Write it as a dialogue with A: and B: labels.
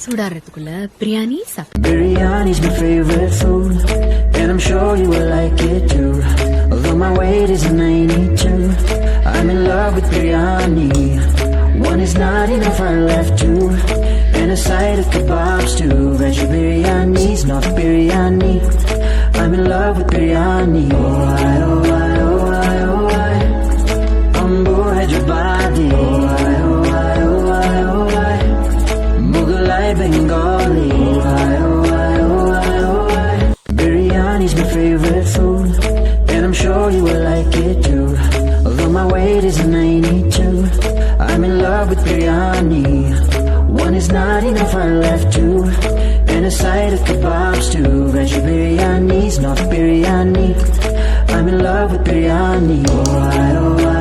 A: சூடாறதுக்குள்ள பிரியாணி சாப்பிட்டு.
B: Biryani's my favorite food, and I'm sure you will like it too. Although my weight is 92, I'm in love with biryani. One is not enough, I left two, and a side of kebabs too. Veggie biryani's not biryani. I'm in love with biryani. Oh I, oh I, oh I, oh I. Ambu Hyderabadi. Oh I, oh I, oh I, oh I. Mughalai Bengali. Oh I, oh I, oh I, oh I. Biryani's my favorite food, and I'm sure you will like it too. Although my weight is 92, I'm in love with biryani. One is not enough, I left two, and a side of kebabs too. Veggie biryani's not biryani. I'm in love with biryani. Oh I, oh I.